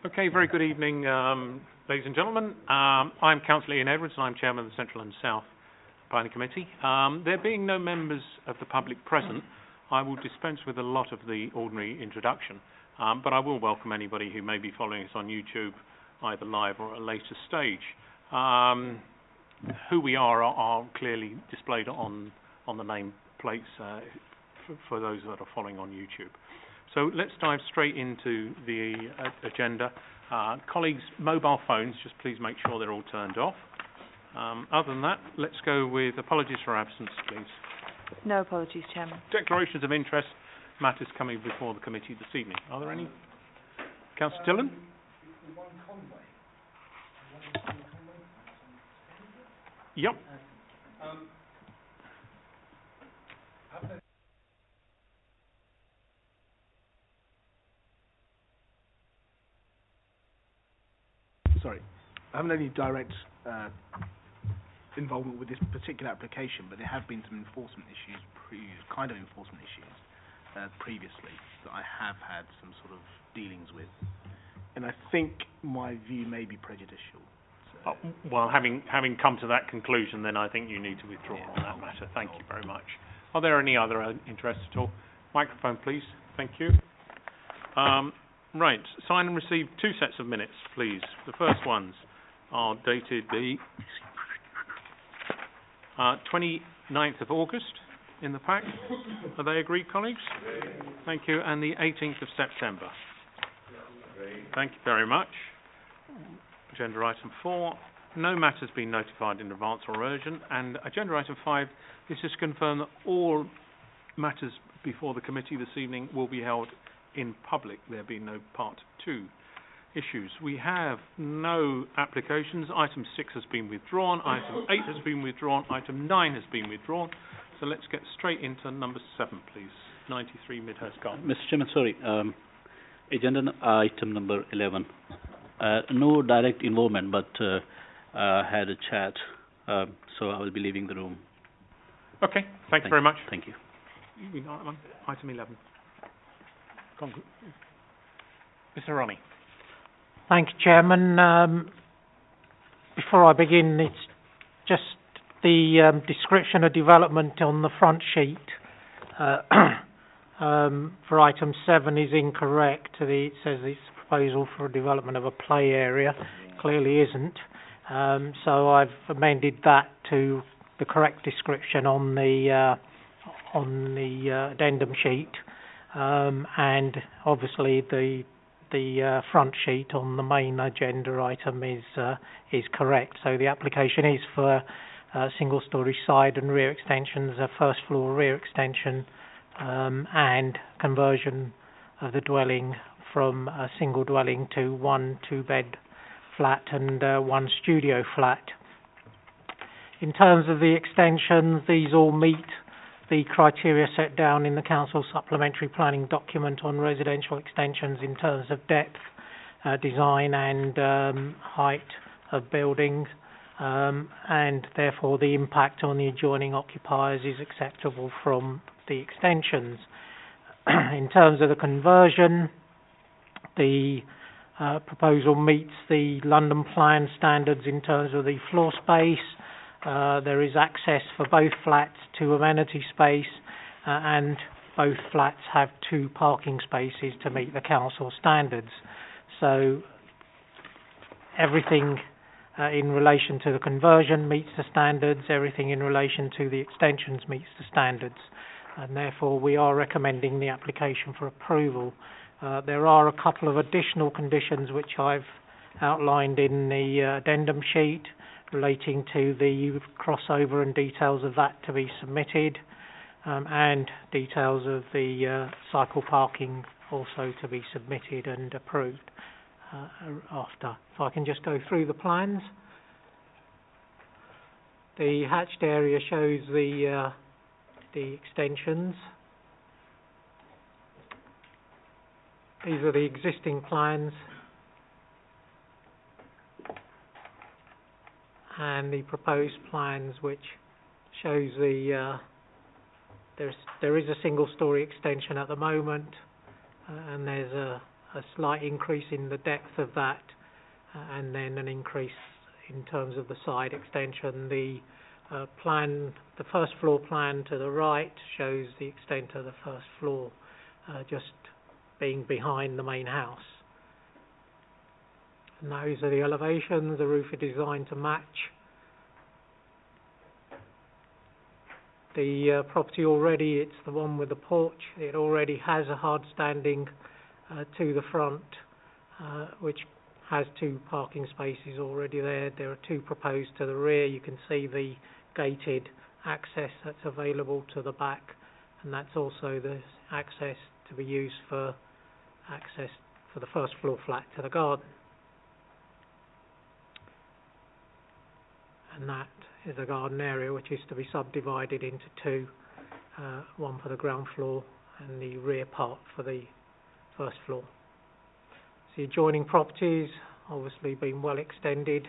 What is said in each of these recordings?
Okay, very good evening, ladies and gentlemen. I'm Councillor Ian Edwards and I'm Chairman of the Central and South Planning Committee. There being no members of the public present, I will dispense with a lot of the ordinary introduction, but I will welcome anybody who may be following us on YouTube, either live or at a later stage. Who we are clearly displayed on the name plates for those that are following on YouTube. So let's dive straight into the agenda. Colleagues, mobile phones, just please make sure they're all turned off. Other than that, let's go with apologies for absence, please. No apologies, Chairman. Declarations of interest, matters coming before the committee this evening. Are there any? Councillor Dillon? Yep. Sorry, I haven't any direct involvement with this particular application, but there have been some enforcement issues, previously that I have had some sort of dealings with, and I think my view may be prejudicial. So. Well, having come to that conclusion, then I think you need to withdraw on that matter. Thank you very much. Are there any other interests at all? Microphone, please. Thank you. Right, sign and receive two sets of minutes, please. The first ones are dated the 29th of August in the pack. Are they agreed, colleagues? Thank you. And the 18th of September. Thank you very much. Agenda item 4. No matters being notified in advance or urgent. And agenda item 5 is just to confirm that all matters before the committee this evening will be held in public, there being no part 2 issues. We have no applications. Item 6 has been withdrawn. Item 8 has been withdrawn. Item 9 has been withdrawn. So let's get straight into number 7, please. 93 Midhurst Garden. Mr. Chairman, sorry. Agenda item number 11. No direct involvement, but had a chat. So I will be leaving the room. Okay. Thank you very much. Thank you. Item 11. Mr. Ronnie. Thank you, Chairman. Before I begin, it's just the description of development on the front sheet for item 7 is incorrect. It says it's a proposal for a development of a play area. Clearly isn't. So I've amended that to the correct description on the addendum sheet. And obviously the front sheet on the main agenda item is correct. So the application is for single-storey side and rear extensions, a first floor rear extension, and conversion of the dwelling from a single dwelling to 1 2-bed flat and 1 studio flat. In terms of the extensions, these all meet the criteria set down in the Council Supplementary Planning document on residential extensions in terms of depth, design and height of buildings, and therefore the impact on the adjoining occupiers is acceptable from the extensions. In terms of the conversion, the proposal meets the London Plan standards in terms of the floor space. There is access for both flats to amenity space, and both flats have 2 parking spaces to meet the council standards. So everything in relation to the conversion meets the standards, everything in relation to the extensions meets the standards, and therefore we are recommending the application for approval. There are a couple of additional conditions which I've outlined in the addendum sheet, relating to the crossover and details of that to be submitted, and details of the cycle parking also to be submitted and approved after. If I can just go through the plans. The hatched area shows the extensions. These are the existing plans. And the proposed plans, which shows the there is a single-storey extension at the moment, and there's a slight increase in the depth of that, and then an increase in terms of the side extension. The first floor plan to the right shows the extent of the first floor, just being behind the main house. And those are the elevations. The roof is designed to match. The property already, it's the one with the porch, it already has a hard standing to the front, which has 2 parking spaces already there. There are 2 proposed to the rear. You can see the gated access that's available to the back, and that's also the access to be used for access for the first floor flat to the garden. And that is the garden area, which is to be subdivided into 2, one for the ground floor and the rear part for the first floor. So the adjoining properties obviously been well extended,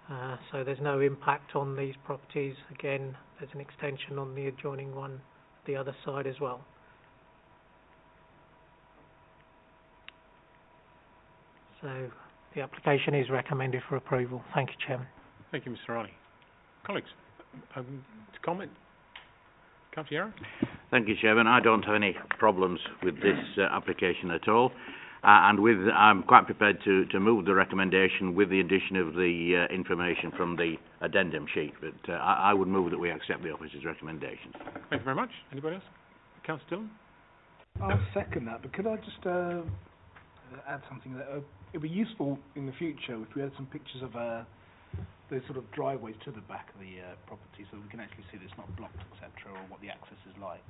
so there's no impact on these properties. Again, there's an extension on the adjoining one, the other side as well. So the application is recommended for approval. Thank you, Chairman. Thank you, Mr. Riley. Colleagues, to comment? Councillor Yarrow? Thank you, Chairman. I don't have any problems with this application at all. I'm quite prepared to move the recommendation with the addition of the information from the addendum sheet. But I would move that we accept the officer's recommendation. Thank you very much. Anybody else? Councillor Dillon? I'll second that, but could I just add something? That it'd be useful in the future if we had some pictures of those sort of driveways to the back of the property, so we can actually see that it's not blocked, etc., or what the access is like.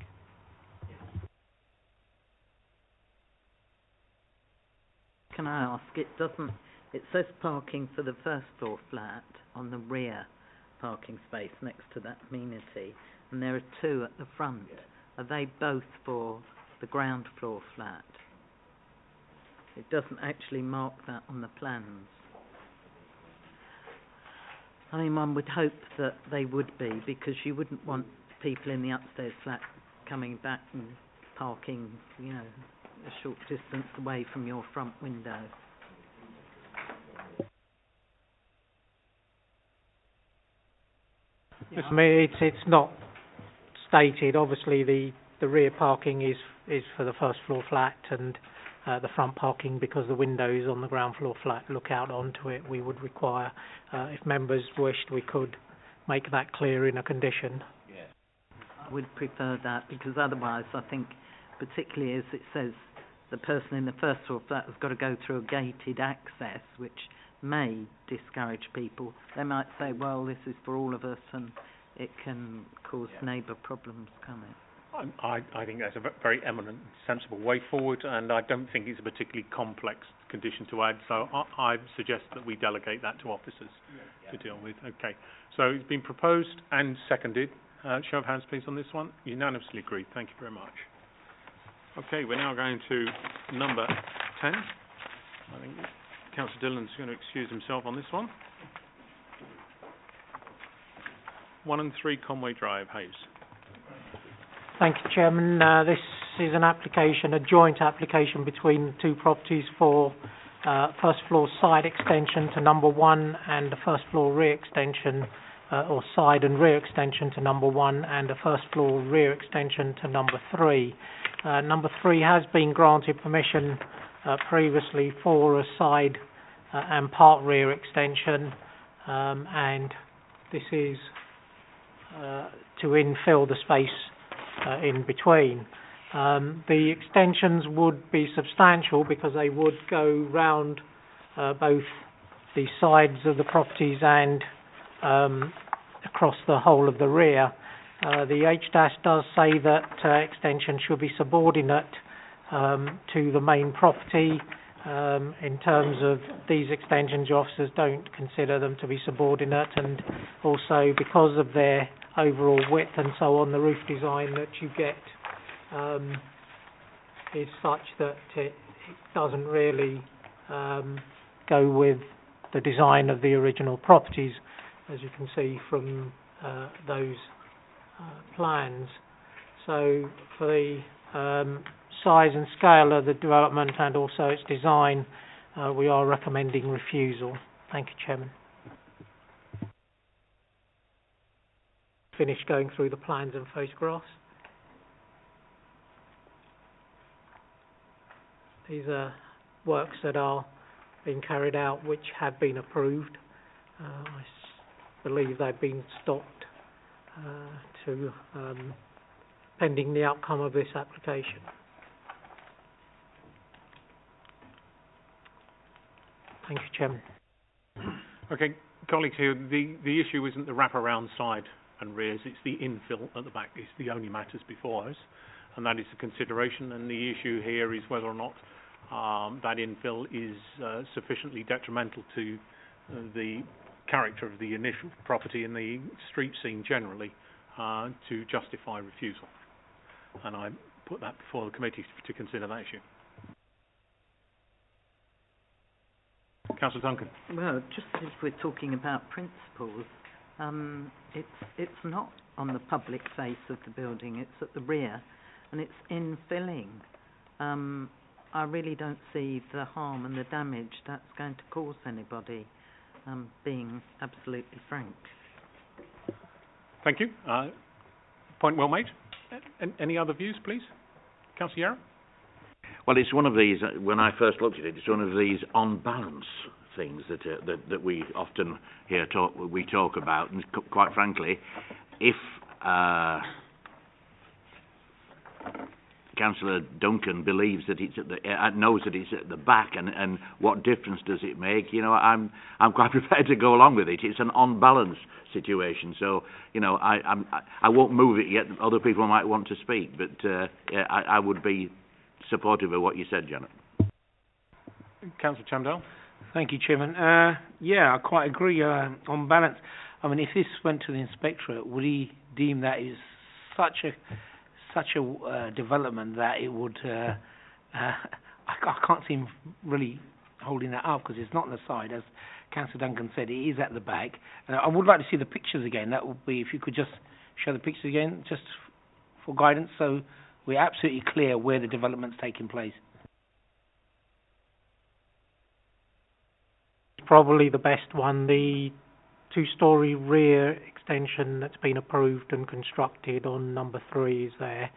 Can I ask, it says parking for the first floor flat on the rear parking space next to that amenity, and there are 2 at the front. Are they both for the ground floor flat? It doesn't actually mark that on the plans. I mean, one would hope that they would be, because you wouldn't want people in the upstairs flat coming back and parking, you know, a short distance away from your front window. I mean, it's not stated. Obviously, the rear parking is for the first floor flat, and the front parking, because the windows on the ground floor flat look out onto it, we would require, if members wished, we could make that clear in a condition. Yeah. I would prefer that, because otherwise I think, particularly as it says, the person in the first floor flat has got to go through a gated access, which may discourage people. They might say, well, this is for all of us, and it can cause neighbour problems, can't it? I think that's a very eminent, sensible way forward, and I don't think it's a particularly complex condition to add, so I suggest that we delegate that to officers to deal with. Okay, so it's been proposed and seconded. Show of hands, please, on this one. Unanimously agreed. Thank you very much. Okay, we're now going to number 10. I think Councillor Dillon's going to excuse himself on this one. 1 and 3 Conway Drive, Hayes. Thank you, Chairman. This is an application, a joint application between 2 properties for first floor side extension to number 1 and the first floor rear extension, or side and rear extension to number 1 and the first floor rear extension to number 3. Number 3 has been granted permission previously for a side and part rear extension, and this is to infill the space in between. The extensions would be substantial because they would go round both the sides of the properties and across the whole of the rear. The H-dash does say that extension should be subordinate to the main property. In terms of these extensions, officers don't consider them to be subordinate, and also because of their overall width and so on, the roof design that you get is such that it doesn't really go with the design of the original properties, as you can see from those plans. So for the size and scale of the development and also its design, we are recommending refusal. Thank you, Chairman. Finished going through the plans and photographs. These are works that are being carried out which have been approved. I believe they've been stopped pending the outcome of this application. Thank you, Chairman. Okay, colleagues here, the issue isn't the wraparound side and rears, it's the infill at the back. It's the only matters before us, and that is the consideration, and the issue here is whether or not that infill is sufficiently detrimental to the character of the initial property and the street scene generally to justify refusal. And I put that before the committee to consider that issue. Councillor Duncan. Well, just as we're talking about principles, it's not on the public face of the building, it's at the rear, and it's infilling. I really don't see the harm and the damage that's going to cause anybody, being absolutely frank. Thank you. Point well made. Any other views, please? Councillor Yarrow? Well, it's one of these, when I first looked at it, it's one of these on-balance things that we often talk about, and quite frankly, if Councillor Duncan believes that it's knows that it's at the back, and what difference does it make? You know, I'm quite prepared to go along with it. It's an on-balance situation, so you know, I won't move it yet. Other people might want to speak, but I would be supportive of what you said, Janet. Councillor Chamdale. Thank you, Chairman. Yeah, I quite agree. On balance, I mean, if this went to the inspectorate, would he deem that is such a development that it would? I can't see him really holding that up because it's not on the side, as Councillor Duncan said. It is at the back. I would like to see the pictures again. That would be, if you could just show the pictures again, just for guidance, so we're absolutely clear where the development's taking place. Probably the best one, the two-storey rear extension that's been approved and constructed on number 3 is there.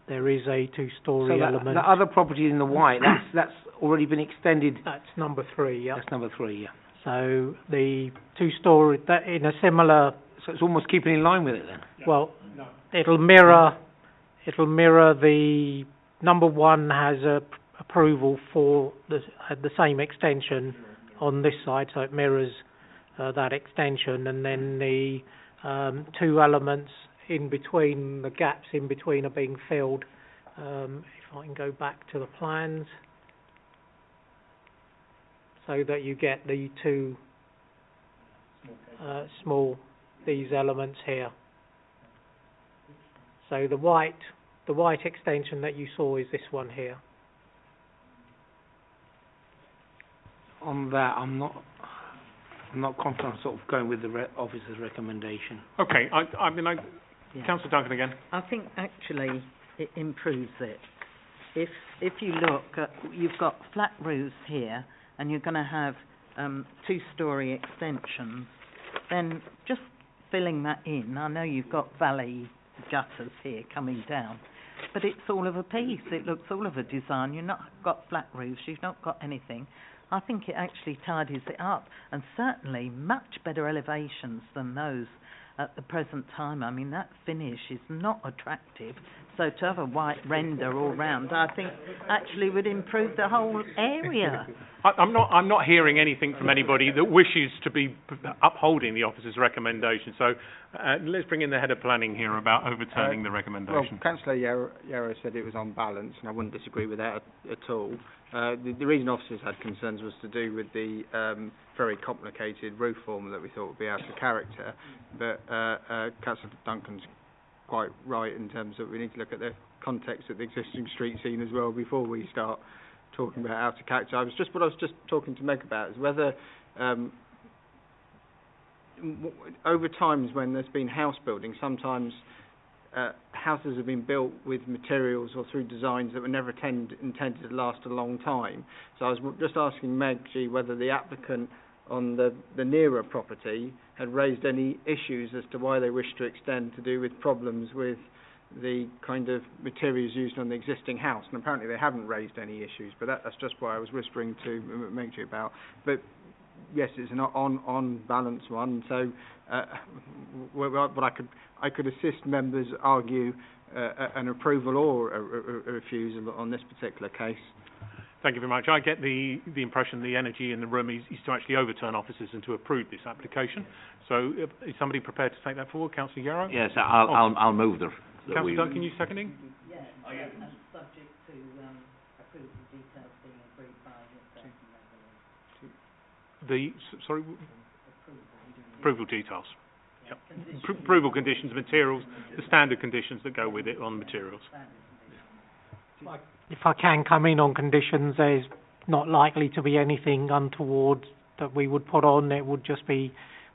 There is a two-storey element. The other property in the white, that's already been extended. That's number 3, yeah. That's number 3, yeah. So the two-storey, that in a similar. So it's almost keeping in line with it then. Well, it'll mirror the number 1 has a approval for the same extension on this side, so it mirrors that extension, and then the 2 elements in between, the gaps in between, are being filled. If I can go back to the plans, so that you get the 2 these elements here. So the white extension that you saw is this one here. On that, I'm not confident. I'm sort of going with the officer's recommendation. Okay, Councillor Duncan again. I think actually it improves it. If you look, you've got flat roofs here, and you're going to have 2-storey extensions. Then just filling that in. I know you've got valley gutters here coming down, but it's all of a piece. It looks all of a design. You've not got flat roofs. You've not got anything. I think it actually tidies it up, and certainly much better elevations than those at the present time. I mean, that finish is not attractive, so to have a white render all round, I think actually would improve the whole area. I'm not hearing anything from anybody that wishes to be upholding the officer's recommendation, so let's bring in the head of planning here about overturning the recommendation. Well, Councillor Yarrow said it was on balance, and I wouldn't disagree with that at all. The reason officers had concerns was to do with the very complicated roof form that we thought would be out of character, but Councillor Duncan's quite right in terms of we need to look at the context of the existing street scene as well before we start talking about out of character. What I was just talking to Meg about is whether over times when there's been house building, sometimes houses have been built with materials or through designs that were never intended to last a long time. So I was just asking Meg whether the applicant on the nearer property had raised any issues as to why they wish to extend, to do with problems with the kind of materials used on the existing house. And apparently they haven't raised any issues, but that's just why I was whispering to Meg about. But yes, it's an on balance one. So, but I could assist members argue an approval or a refusal on this particular case. Thank you very much. I get the impression the energy in the room is to actually overturn officers and to approve this application. So, is somebody prepared to take that forward, Councillor Yarrow? Yes, I'll move the. Councillor Duncan, you seconding? Yes, and subject to approval details being agreed by the Sorry. Approval details. Yep. Approval conditions, materials, the standard conditions that go with it on materials. If I can come in on conditions, there's not likely to be anything untoward that we would put on. It would just be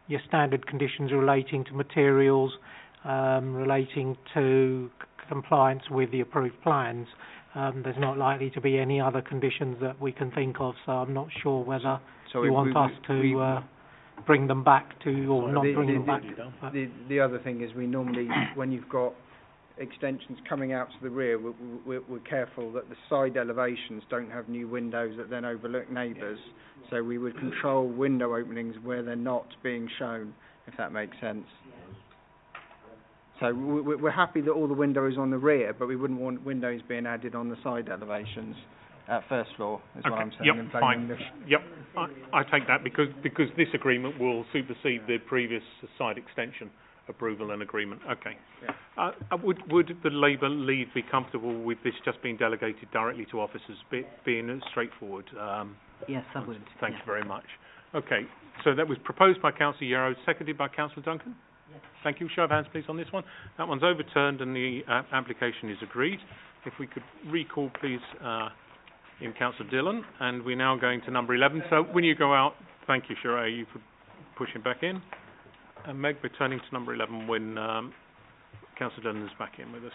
your standard conditions relating to materials, relating to compliance with the approved plans. There's not likely to be any other conditions that we can think of, so I'm not sure whether you want us to bring them back to, or not bring them back. The other thing is, we normally, when you've got extensions coming out to the rear, we're careful that the side elevations don't have new windows that then overlook neighbours. So we would control window openings where they're not being shown, if that makes sense. So we're happy that all the windows on the rear, but we wouldn't want windows being added on the side elevations at first floor, is what I'm saying. Yep, fine. Yep, I take that because this agreement will supersede the previous side extension approval and agreement. Okay. Yeah. Would the Labour lead be comfortable with this just being delegated directly to officers, being straightforward? Yes, I would. Thank you very much. Okay, so that was proposed by Councillor Yarrow, seconded by Councillor Duncan? Yes. Thank you. Show of hands, please, on this one. That one's overturned and the application is agreed. If we could recall, please, in Councillor Dillon, and we're now going to number 11. So when you go out, thank you, Sheree, you for pushing back in. And Meg, we're turning to number 11 when Councillor Dillon is back in with us.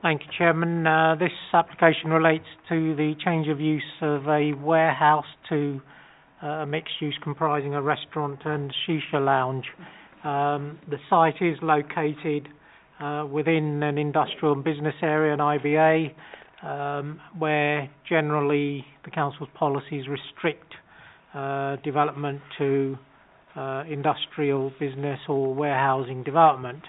Thank you, Chairman. This application relates to the change of use of a warehouse to a mixed use comprising a restaurant and shisha lounge. The site is located within an industrial and business area, an IBA, where generally the council's policies restrict development to industrial, business or warehousing development.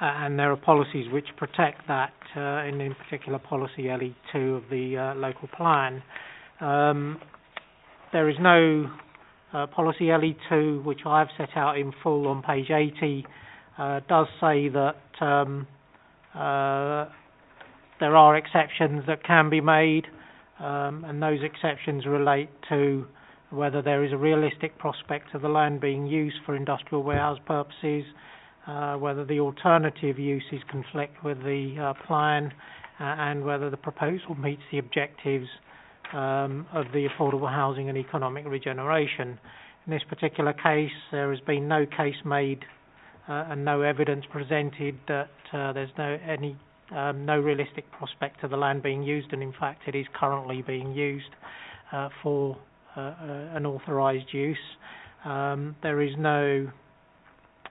And there are policies which protect that, in particular policy LE2 of the local plan. There is no policy LE2, which I have set out in full on page 80, does say that there are exceptions that can be made, and those exceptions relate to whether there is a realistic prospect of the land being used for industrial warehouse purposes, whether the alternative uses conflict with the plan, and whether the proposal meets the objectives of the affordable housing and economic regeneration. In this particular case, there has been no case made and no evidence presented that there's no realistic prospect of the land being used, and in fact it is currently being used for an authorised use. There is no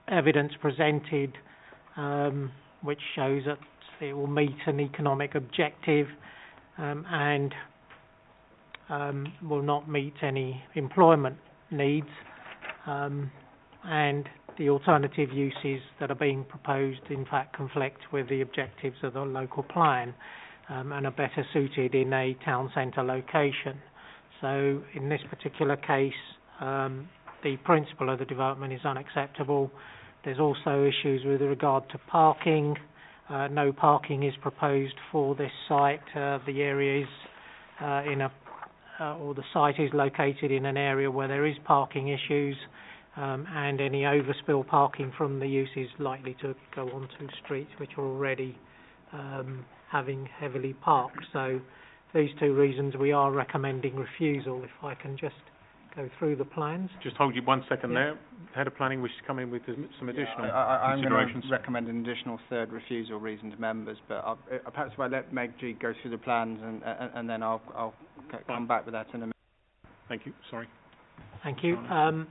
evidence presented which shows that it will meet an economic objective and will not meet any employment needs, and the alternative uses that are being proposed in fact conflict with the objectives of the local plan and are better suited in a town centre location. So in this particular case, the principle of the development is unacceptable. There's also issues with regard to parking. No parking is proposed for this site. The area is or the site is located in an area where there is parking issues, and any overspill parking from the use is likely to go onto streets which are already having heavily parked. So these two reasons we are recommending refusal. If I can just go through the plans. Just hold you 1 second Yeah. there. Head of Planning wishes to come in with some additional I'm going considerations. to recommend an additional third refusal reason to members, but perhaps if I let Meg G go through the plans and then I'll come back with that in a minute. Thank you. Sorry. Thank you. As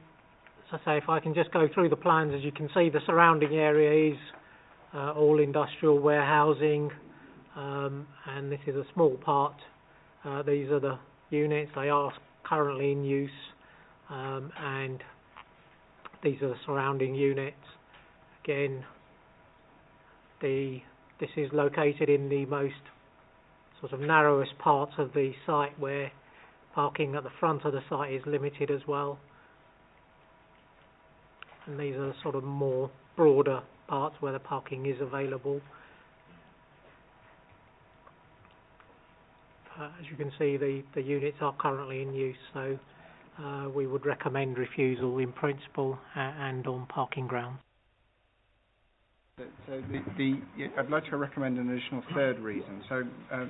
I say, if I can just go through the plans, as you can see, the surrounding area is all industrial warehousing, and this is a small part. These are the units. They are currently in use, and these are the surrounding units. Again, this is located in the most sort of narrowest parts of the site, where parking at the front of the site is limited as well. And these are sort of more broader parts where the parking is available. As you can see, the units are currently in use, so we would recommend refusal in principle and on parking grounds. So I'd like to recommend an additional third reason. So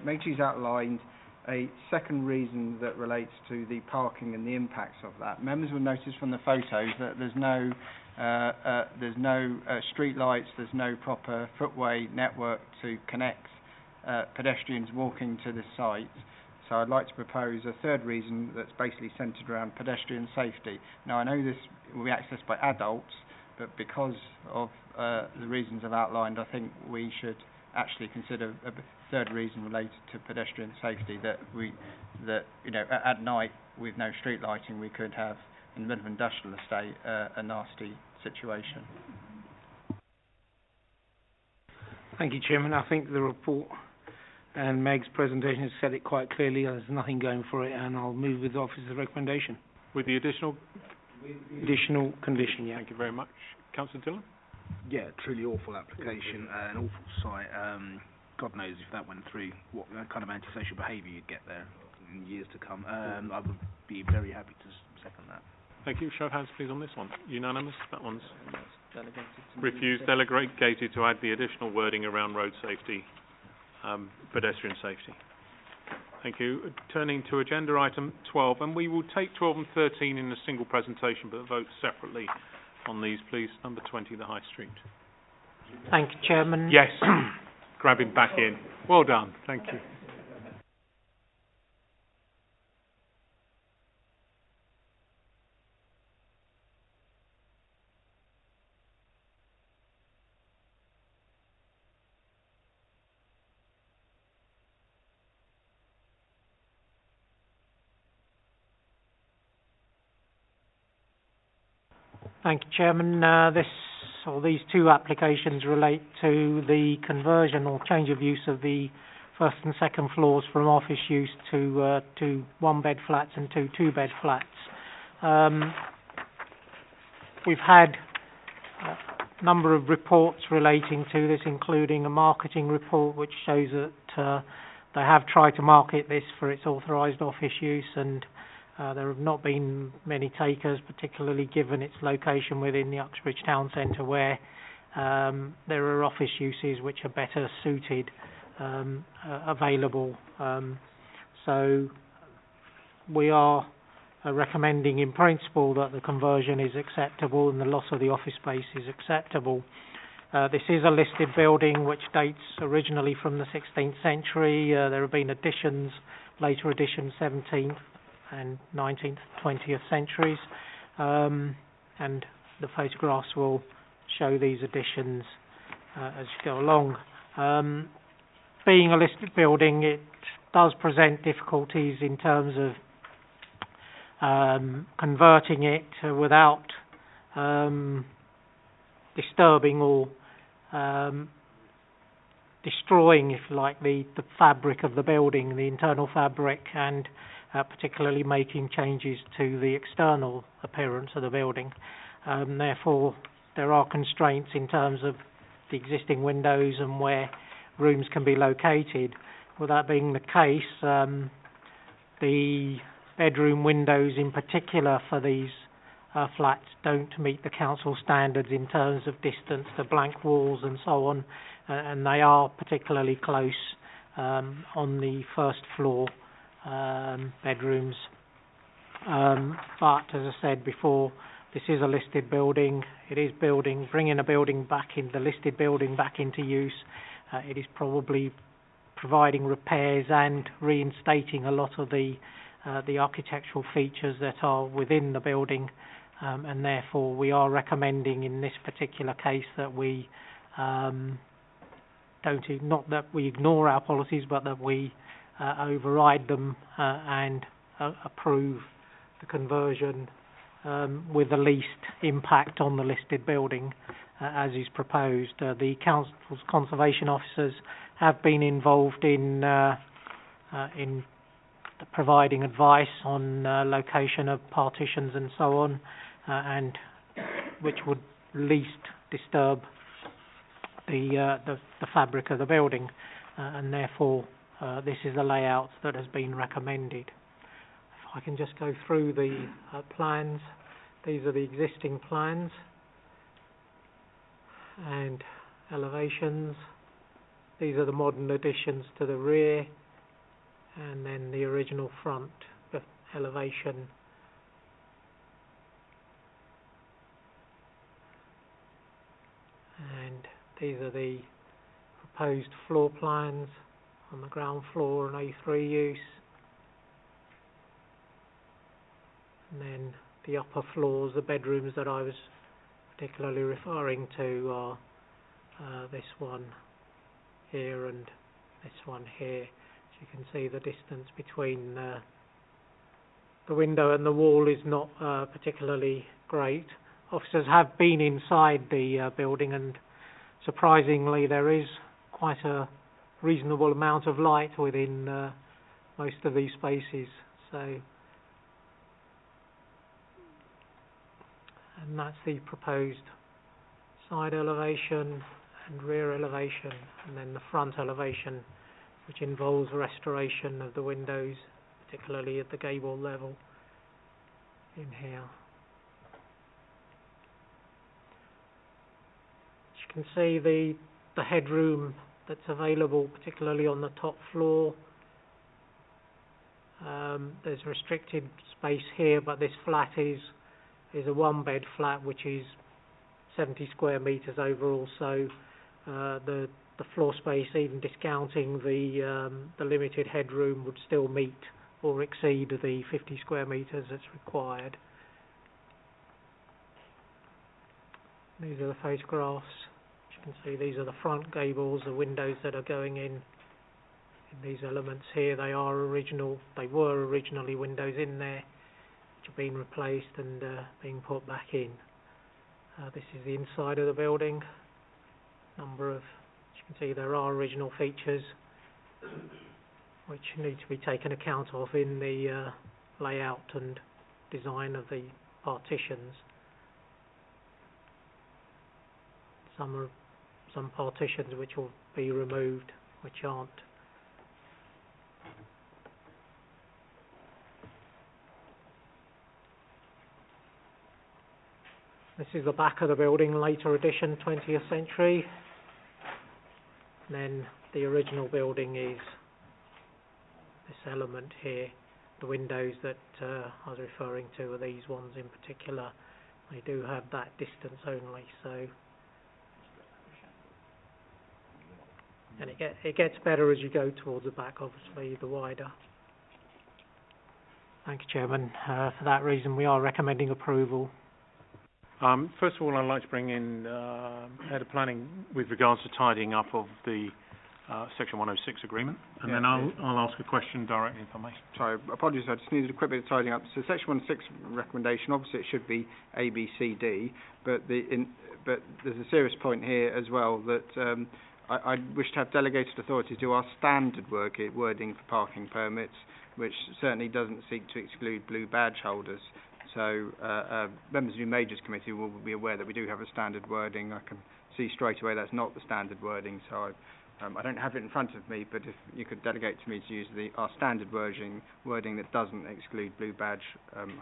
Meg G's outlined a second reason that relates to the parking and the impacts of that. Members will notice from the photos that there's no street lights, there's no proper footway network to connect pedestrians walking to the site. So I'd like to propose a third reason that's basically centred around pedestrian safety. Now, I know this will be accessed by adults, but because of the reasons I've outlined, I think we should actually consider a third reason related to pedestrian safety, that at night with no street lighting we could have in the middle of an industrial estate a nasty situation. Thank you, Chairman. I think the report and Meg's presentation has said it quite clearly. There's nothing going for it, and I'll move with the officer's recommendation. With the additional... Additional condition, yeah. Thank you very much. Councillor Dillon? Yeah, truly awful application, an awful site. God knows if that went through, what kind of antisocial behaviour you'd get there in years to come. I would be very happy to second that. Thank you. Show of hands, please, on this one. Unanimous? That one's Delegated to refused. Delegated to add the additional wording around road safety, pedestrian safety. Thank you. Turning to agenda item 12, and we will take 12 and 13 in a single presentation, but vote separately on these, please. Number 20, the High Street. Thank you, Chairman. Yes. Grab him back in. Well done. Thank you. Thank you, Chairman. These two applications relate to the conversion or change of use of the first and second floors from office use to one-bed flats and two-bed flats. We've had a number of reports relating to this, including a marketing report which shows that they have tried to market this for its authorised office use, and there have not been many takers, particularly given its location within the Uxbridge town centre, where there are office uses which are better suited available. So we are recommending in principle that the conversion is acceptable and the loss of the office space is acceptable. This is a listed building which dates originally from the 16th century. There have been additions, later additions, 17th and 19th, 20th centuries, and the photographs will show these additions as you go along. Being a listed building, it does present difficulties in terms of converting it without disturbing or destroying, if you like, the fabric of the building, the internal fabric, and particularly making changes to the external appearance of the building. Therefore, there are constraints in terms of the existing windows and where rooms can be located. With that being the case, the bedroom windows in particular for these flats don't meet the council standards in terms of distance to blank walls and so on, and they are particularly close on the first floor bedrooms. But as I said before, this is a listed building. It is bringing a building back in, the listed building back into use. It is probably providing repairs and reinstating a lot of the architectural features that are within the building, and therefore we are recommending in this particular case that we not that we ignore our policies, but that we override them and approve the conversion with the least impact on the listed building as is proposed. The council's conservation officers have been involved in providing advice on location of partitions and so on, and which would least disturb the fabric of the building, and therefore this is the layout that has been recommended. If I can just go through the plans. These are the existing plans and elevations. These are the modern additions to the rear, and then the original front elevation. And these are the proposed floor plans on the ground floor and A3 use. And then the upper floors, the bedrooms that I was particularly referring to are this one here and this one here. As you can see, the distance between the window and the wall is not particularly great. Officers have been inside the building, and surprisingly there is quite a reasonable amount of light within most of these spaces. And that's the proposed side elevation and rear elevation, and then the front elevation, which involves restoration of the windows, particularly at the gable level in here. As you can see, the headroom that's available, particularly on the top floor. There's restricted space here, but this flat is a one-bed flat, which is 70 square metres overall, so the floor space, even discounting the limited headroom, would still meet or exceed the 50 square metres that's required. These are the photographs. As you can see, these are the front gables, the windows that are going in these elements here. They were originally windows in there, which have been replaced and being put back in. This is the inside of the building. As you can see, there are original features which need to be taken account of in the layout and design of the partitions. Some partitions which will be removed, which aren't. This is the back of the building, later addition, 20th century. And then the original building is this element here. The windows that I was referring to are these ones in particular. They do have that distance only, so. And it gets better as you go towards the back, obviously, the wider. Thank you, Chairman. For that reason, we are recommending approval. First of all, I'd like to bring in Head of Planning with regards to tidying up of the Section 106 agreement, and then I'll ask a question directly, if I may. Sorry, apologies, I just needed a quick bit of tidying up. So Section 106 recommendation, obviously it should be A, B, C, D, but there's a serious point here as well that I wish to have delegated authority to do our standard wording for parking permits, which certainly doesn't seek to exclude blue badge holders. So members of the Majors Committee will be aware that we do have a standard wording. I can see straight away that's not the standard wording, so I don't have it in front of me, but if you could delegate to me to use our standard wording that doesn't exclude blue badge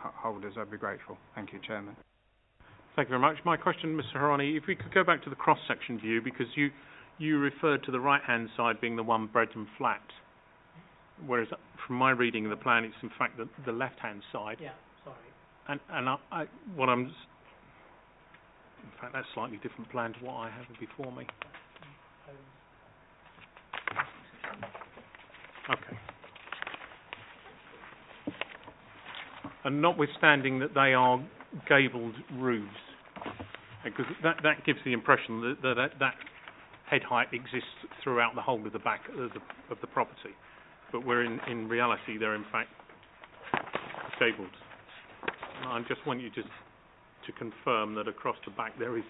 holders, I'd be grateful. Thank you, Chairman. Thank you very much. My question, Mr. Harani, if we could go back to the cross-section view, because you referred to the right-hand side being the one bred and flat, whereas from my reading of the plan, it's in fact the left-hand side. Yeah, sorry. And in fact, that's a slightly different plan to what I have before me. Okay. And notwithstanding that they are gabled roofs, because that gives the impression that head height exists throughout the whole of the back of the property, but where in reality they're in fact gabled. And I just want you to confirm that across the back there is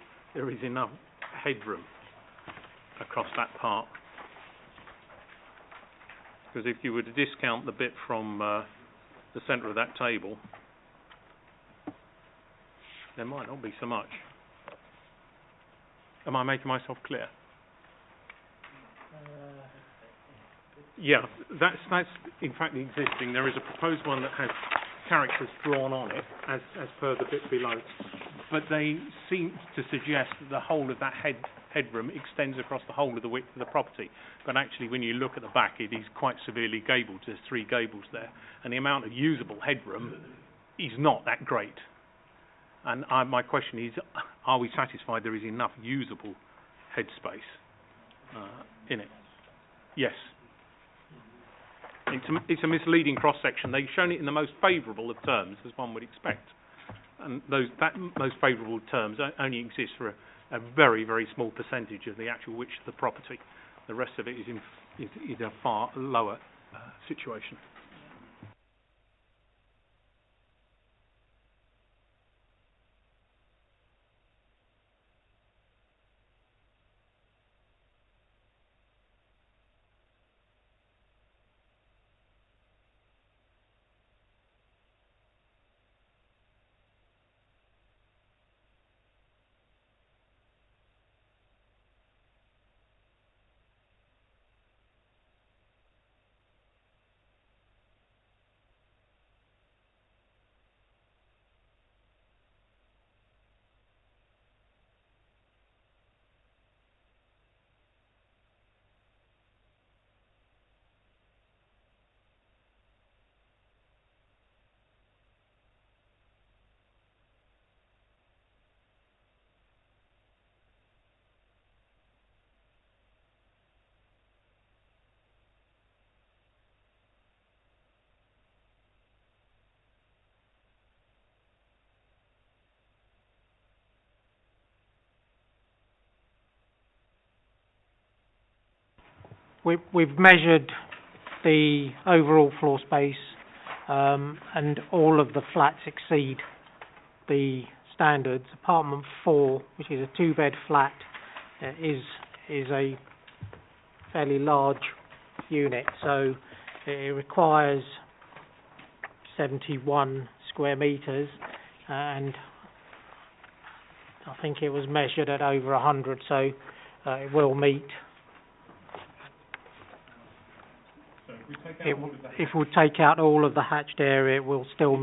enough headroom across that part. Because if you were to discount the bit from the centre of that table, there might not be so much. Am I making myself clear? Yeah, that's in fact the existing. There is a proposed one that has characters drawn on it, as per the bit below. But they seem to suggest that the whole of that headroom extends across the whole of the width of the property. But actually, when you look at the back, it is quite severely gabled. There's 3 gables there. And the amount of usable headroom is not that great. And my question is, are we satisfied there is enough usable headspace in it? Yes. It's a misleading cross-section. They've shown it in the most favourable of terms, as one would expect. And that most favourable terms only exist for a very, very small percentage of the actual width of the property. The rest of it is in a far lower situation. We've measured the overall floor space, and all of the flats exceed the standards. Apartment 4, which is a 2-bed flat, is a fairly large unit, so it requires 71 square metres, and I think it was measured at over 100, so it will meet. If we take out all of the hatched area, it will still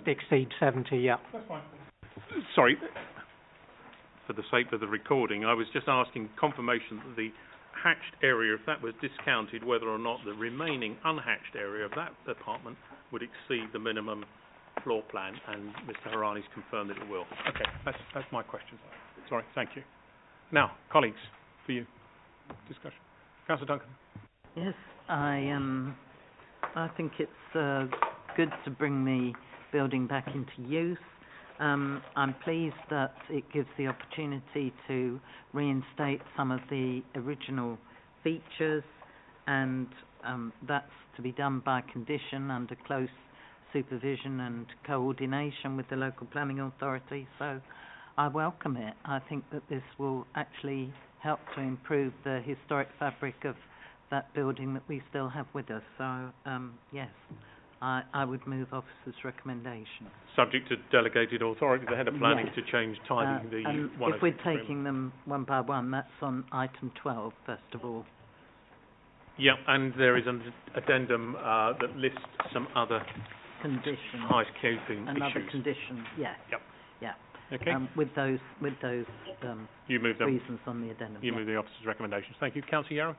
exceed 70, yeah. That's fine. Sorry, for the sake of the recording, I was just asking confirmation that the hatched area, if that was discounted, whether or not the remaining unhatched area of that apartment would exceed the minimum floor plan, and Mr. Harani's confirmed that it will. Okay, that's my question. Sorry, thank you. Now, colleagues, for you, discussion. Councillor Duncan. Yes, I think it's good to bring the building back into use. I'm pleased that it gives the opportunity to reinstate some of the original features, and that's to be done by condition under close supervision and coordination with the local planning authority. So I welcome it. I think that this will actually help to improve the historic fabric of that building that we still have with us. So yes, I would move officer's recommendation. Subject to delegated authority, the head of planning, to change timing the And 106 if we're agreement. taking them one by one, that's on item 12, first of all. Yeah, and there is an addendum that lists some other Conditions. housekeeping Another issues. condition, yes. Yep. Yeah. Okay, With those you move them. reasons on the addendum. You move the officer's recommendations. Thank you. Councillor Yarrow?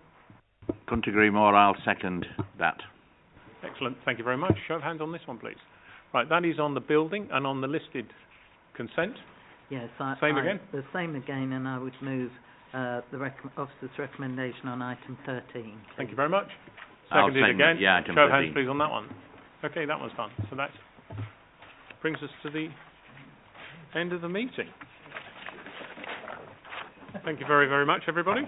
Couldn't agree more. I'll second that. Excellent. Thank you very much. Show of hands on this one, please. Right, that is on the building and on the listed consent. Yes, Same again? The same again, and I would move the officer's recommendation on item 13. Thank you very much. I'll Seconded second again. it. Yeah, item Show of hands, 13. please, on that one. Okay, that one's done. So that brings us to the end of the meeting. Thank you very, very much, everybody.